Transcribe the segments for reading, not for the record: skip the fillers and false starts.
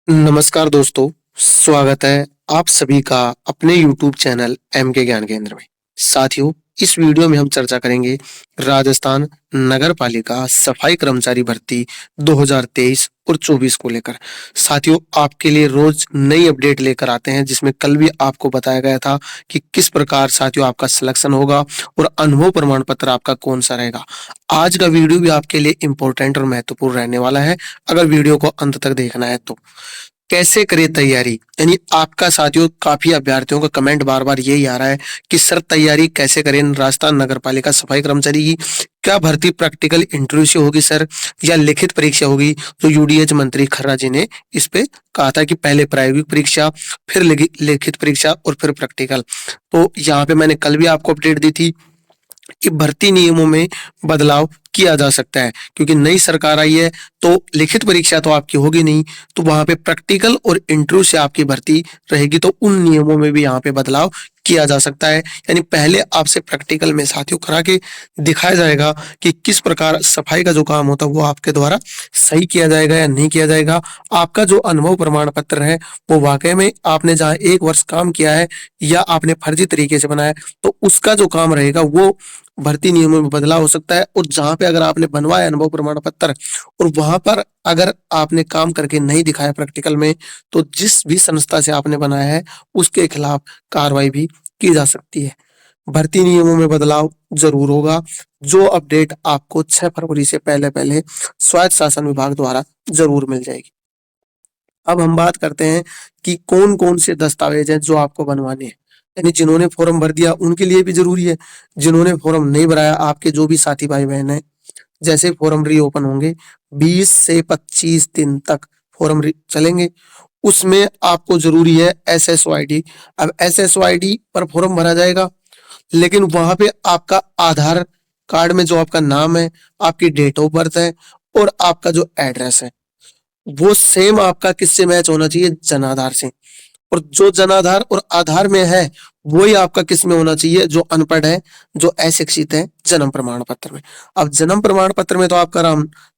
नमस्कार दोस्तों, स्वागत है आप सभी का अपने YouTube चैनल एम के ज्ञान केंद्र में। साथियों, इस वीडियो में हम चर्चा करेंगे राजस्थान नगर पालिका सफाई कर्मचारी भर्ती 2023 और 24 को लेकर। साथियों, आपके लिए रोज नई अपडेट लेकर आते हैं, जिसमें कल भी आपको बताया गया था कि किस प्रकार साथियों आपका सिलेक्शन होगा और अनुभव प्रमाण पत्र आपका कौन सा रहेगा। आज का वीडियो भी आपके लिए इम्पोर्टेंट और महत्वपूर्ण रहने वाला है, अगर वीडियो को अंत तक देखना है तो। कैसे करें तैयारी, यानी आपका साथियों काफी अभ्यर्थियों का कमेंट बार बार यही आ रहा है कि सर तैयारी कैसे करें राजस्थान नगर पालिका सफाई कर्मचारी की। क्या भर्ती प्रैक्टिकल इंटरव्यू से होगी सर, या लिखित परीक्षा होगी? तो यूडीएच मंत्री खर्रा जी ने इस पे कहा था कि पहले प्रायोगिक परीक्षा, फिर लिखित परीक्षा और फिर प्रैक्टिकल। तो यहाँ पे मैंने कल भी आपको अपडेट दी थी कि भर्ती नियमों में बदलाव किया जा सकता है, क्योंकि नई सरकार आई है तो लिखित परीक्षा तो आपकी होगी नहीं, तो वहां पे प्रैक्टिकल और इंटरव्यू से आपकी भर्ती रहेगी। तो उन नियमों में भी यहाँ पे बदलाव किया जा सकता है, यानी पहले आपसे प्रैक्टिकल में साथियों करा के दिखाया जाएगा कि किस प्रकार सफाई का जो काम होता है वो आपके द्वारा सही किया जाएगा या नहीं किया जाएगा। आपका जो अनुभव प्रमाण पत्र है वो वाकई में आपने जहाँ 1 वर्ष काम किया है या आपने फर्जी तरीके से बनाया, तो उसका जो काम रहेगा वो भर्ती नियमों में बदलाव हो सकता है। और जहां पे अगर आपने बनवाया अनुभव प्रमाण पत्र और वहां पर अगर आपने काम करके नहीं दिखाया प्रैक्टिकल में, तो जिस भी संस्था से आपने बनाया है उसके खिलाफ कार्रवाई भी की जा सकती है। भर्ती नियमों में बदलाव जरूर होगा, जो अपडेट आपको 6 फरवरी से पहले पहले स्वायत्त शासन विभाग द्वारा जरूर मिल जाएगी। अब हम बात करते हैं कि कौन कौन से दस्तावेज हैं जो आपको बनवाने हैं, यानी जिन्होंने फॉर्म भर दिया उनके लिए भी जरूरी है। जिन्होंने फॉर्म नहीं भराया, आपके जो भी साथी भाई बहन हैं, जैसे फॉर्म रीओपन होंगे 20 से 25 दिन तक फॉर्म चलेंगे, उसमें आपको जरूरी है SSOID। अब SSOID पर फॉर्म भरा जाएगा, लेकिन वहां पे आपका आधार कार्ड में जो आपका नाम है, आपकी डेट ऑफ बर्थ है और आपका जो एड्रेस है वो सेम आपका किससे मैच होना चाहिए? जनाधार से। और जो जनाधार और आधार में है वही आपका किस में होना चाहिए? जो अनपढ़ है, जो अशिक्षित है, जन्म प्रमाण पत्र में। अब जन्म प्रमाण पत्र में तो आपका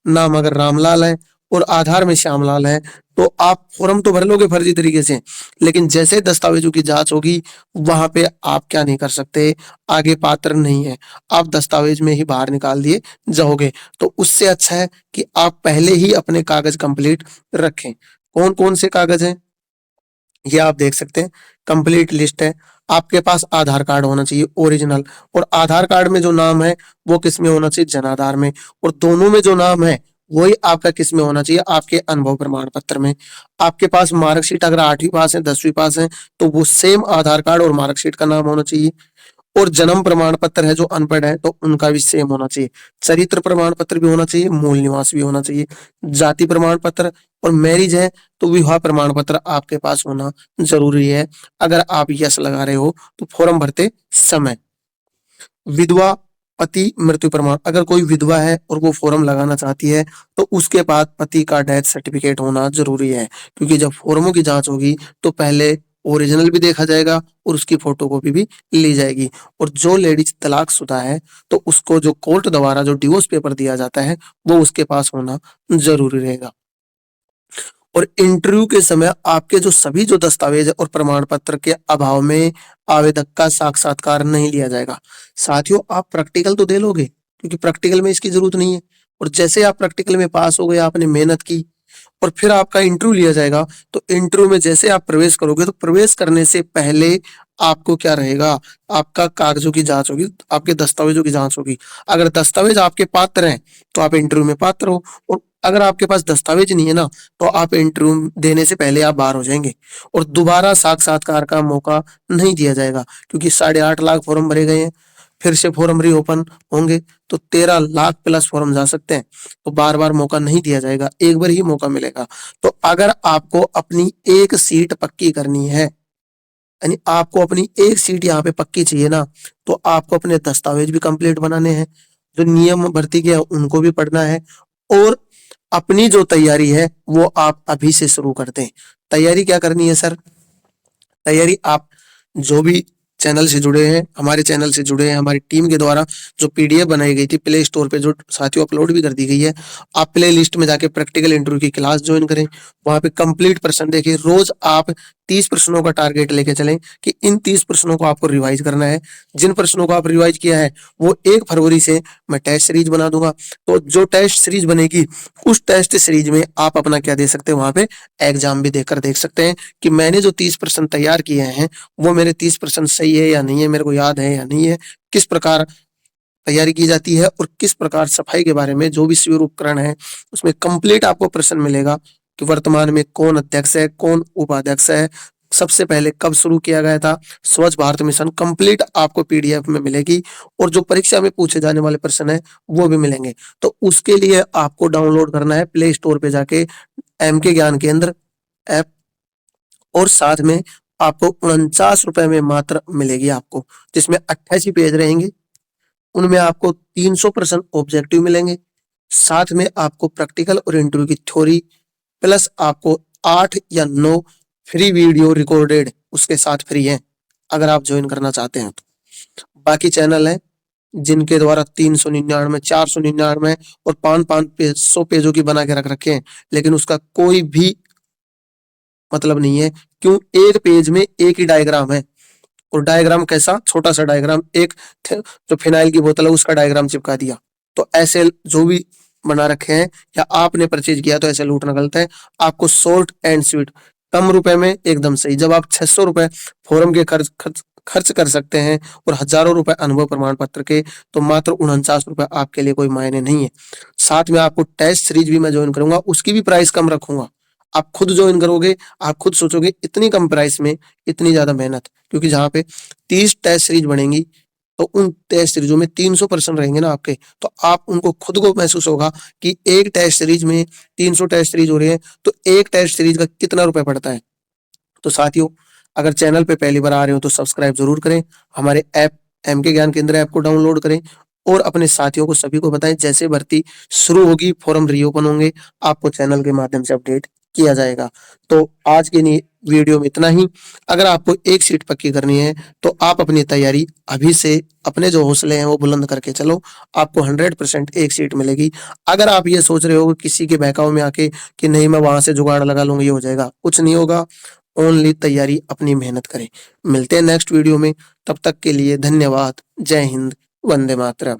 नाम अगर रामलाल है और आधार में श्यामलाल है, तो आप फॉर्म तो भर लोगे फर्जी तरीके से, लेकिन जैसे दस्तावेजों की जांच होगी वहां पे आप क्या नहीं कर सकते, आगे पात्र नहीं है, आप दस्तावेज में ही बाहर निकाल दिए जाओगे। तो उससे अच्छा है कि आप पहले ही अपने कागज कंप्लीट रखें। कौन कौन से कागज हैं ये आप देख सकते हैं, कंप्लीट लिस्ट है। आपके पास आधार कार्ड होना चाहिए ओरिजिनल, और आधार कार्ड में जो नाम है वो किस में होना चाहिए? जनाधार में। और दोनों में जो नाम है वही आपका किस में होना चाहिए? आपके अनुभव प्रमाण पत्र में। आपके पास मार्कशीट अगर 8वीं पास है, 10वीं पास है, तो वो सेम आधार कार्ड और मार्कशीट का नाम होना चाहिए। और जन्म प्रमाण पत्र है जो अनपढ़ है तो उनका भी सेम होना चाहिए। चरित्र प्रमाण पत्र भी होना चाहिए, मूल निवास भी होना चाहिए। जाति प्रमाण पत्र और मैरिज है तो विवाह प्रमाण पत्र आपके पास होना जरूरी है। अगर आप यस लगा रहे हो तो फॉर्म भरते समय विधवा पति मृत्यु प्रमाण, अगर कोई विधवा है और वो फॉर्म लगाना चाहती है तो उसके बाद पति का डेथ सर्टिफिकेट होना जरूरी है, क्योंकि जब फॉर्मों की जांच होगी तो पहले ओरिजिनल भी देखा जाएगा और उसकी फोटोकॉपी भी ली जाएगी। और जो लेडीज तलाकशुदा है तो उसको जो कोर्ट द्वारा जो डिवोर्स पेपर दिया जाता है वो उसके पास होना जरूरी रहेगा। और इंटरव्यू के समय आपके जो सभी जो दस्तावेज है और प्रमाण पत्र के अभाव में आवेदक का साक्षात्कार नहीं लिया जाएगा। साथियों, आप प्रैक्टिकल तो दे लोगे, क्योंकि प्रैक्टिकल में इसकी जरूरत नहीं है। और जैसे आप प्रैक्टिकल में पास हो गए, आपने मेहनत की और फिर आपका इंटरव्यू लिया जाएगा, तो इंटरव्यू में जैसे आप प्रवेश करोगे तो प्रवेश करने से पहले आपको क्या रहेगा? आपका कागजों की जांच होगी, आपके दस्तावेजों की जांच होगी। अगर दस्तावेज आपके पात्र हैं तो आप इंटरव्यू में पात्र हो, और अगर आपके पास दस्तावेज नहीं है ना, तो आप इंटरव्यू देने से पहले आप बाहर हो जाएंगे और दोबारा साक्षात्कार का मौका नहीं दिया जाएगा, क्योंकि 8.5 लाख फॉर्म भरे गए हैं। फिर से फॉर्म रीओपन होंगे तो 13 लाख प्लस फॉर्म जा सकते हैं, तो बार बार मौका नहीं दिया जाएगा, एक बार ही मौका मिलेगा। तो अगर आपको अपनी एक सीट पक्की करनी है, यानी आपको अपनी एक सीट यहाँ पे पक्की चाहिए ना, तो आपको अपने दस्तावेज भी कंप्लीट बनाने हैं, जो नियम भर्ती के हैं उनको भी पढ़ना है, और अपनी जो तैयारी है वो आप अभी से शुरू कर दें। तैयारी क्या करनी है सर? तैयारी आप जो भी चैनल से जुड़े हैं, हमारे चैनल से जुड़े हैं, हमारी टीम के द्वारा जो पीडीएफ बनाई गई थी प्ले स्टोर पे जो साथियों अपलोड भी कर दी गई है, आप प्ले लिस्ट में जाके प्रैक्टिकल इंटरव्यू की क्लास ज्वाइन करें। वहां पे कंप्लीट प्रश्न देखिए, रोज आप 30 प्रश्नों का टारगेट लेके चलें कि इन 30 प्रश्नों को आपको रिवाइज करना है। जिन प्रश्नों को आप रिवाइज किया है वो 1 फरवरी से मैं टेस्ट सीरीज बना दूंगा। तो जो टेस्ट सीरीज बनेगी उस टेस्ट सीरीज में आप अपना क्या दे सकते हैं, वहां पे एग्जाम भी देकर देख सकते हैं कि मैंने जो 30 प्रश्न तैयार किए हैं वो मेरे 30 प्रश्न सही है या नहीं है, मेरे को याद है या नहीं है, किस प्रकार तैयारी की जाती है और किस प्रकार सफाई के बारे में जो भी शिविर उपकरण है उसमें कंप्लीट आपको प्रश्न मिलेगा कि वर्तमान में कौन अध्यक्ष है, कौन उपाध्यक्ष है, सबसे पहले कब शुरू किया गया था, स्वच्छ भारत मिशन कंप्लीट आपको पीडीएफ में मिलेगी और जो परीक्षा में पूछे जाने वाले प्रश्न है वो भी मिलेंगे। तो उसके लिए आपको डाउनलोड करना है प्ले स्टोर पे जाके एम के ज्ञान केंद्र ऐप, और साथ में आपको 49 रुपए में मात्र मिलेगी आपको, जिसमें 88 पेज रहेंगे। उनमें आपको 300 प्रश्न ऑब्जेक्टिव मिलेंगे, साथ में आपको प्रैक्टिकल और इंटरव्यू की थ्योरी प्लस आपको 8 या 9 फ्री वीडियो रिकॉर्डेड उसके साथ फ्री है अगर आप ज्वाइन करना चाहते हैं तो। बाकी चैनल है जिनके द्वारा 399, 499 और 500 पेज 100 पेजों की बना के रख रखे हैं, लेकिन उसका कोई भी मतलब नहीं है। क्यों? एक पेज में एक ही डायग्राम है, और डायग्राम कैसा? छोटा सा डायग्राम, एक जो फिनाइल की बोतल है उसका डायग्राम चिपका दिया। तो ऐसे जो भी बना रखे हैं या आपने परचेज किया तो ऐसे लूटना गलत है। आपको शॉर्ट एंड स्वीट कम रुपए में एकदम सही। जब आप 600 रुपए फोरम के खर्च खर्च खर्च कर सकते हैं और हजारों रुपए अनुभव प्रमाण पत्र के, तो मात्र 49 रुपए आपके लिए कोई मायने नहीं है। साथ में आपको टेस्ट सीरीज भी मैं ज्वाइन करूंगा, उसकी भी प्राइस कम रखूंगा। आप खुद ज्वाइन करोगे, आप खुद सोचोगे इतनी कम प्राइस में इतनी ज्यादा मेहनत, क्योंकि जहाँ पे 30 टेस्ट सीरीज बनेंगी तो उन टेस्ट सीरीजों में 300 पर्सन रहेंगे ना आपके, तो आप उनको खुद को महसूस होगा कि एक टेस्ट सीरीज में 300 टेस्ट सीरीज हो रही है तो एक टेस्ट सीरीज का कितना रुपए पड़ता है। तो साथियों, अगर चैनल पे पहली बार आ रहे हो तो सब्सक्राइब जरूर करें, हमारे ऐप एम के ज्ञान केंद्र ऐप को डाउनलोड करें और अपने साथियों को सभी को बताएं। जैसे भर्ती शुरू होगी, फॉर्म रीओपन होंगे, आपको चैनल के माध्यम से अपडेट किया जाएगा। तो आज के वीडियो में इतना ही। अगर आपको एक सीट पक्की करनी है तो आप अपनी तैयारी अभी से, अपने जो हौसले हैं वो बुलंद करके चलो, आपको 100% एक सीट मिलेगी। अगर आप ये सोच रहे हो कि किसी के बहकावे में आके कि नहीं मैं वहां से जुगाड़ लगा लूंगा ये हो जाएगा, कुछ नहीं होगा। ओनली तैयारी, अपनी मेहनत करें। मिलते हैं नेक्स्ट वीडियो में, तब तक के लिए धन्यवाद। जय हिंद, वंदे मातरम।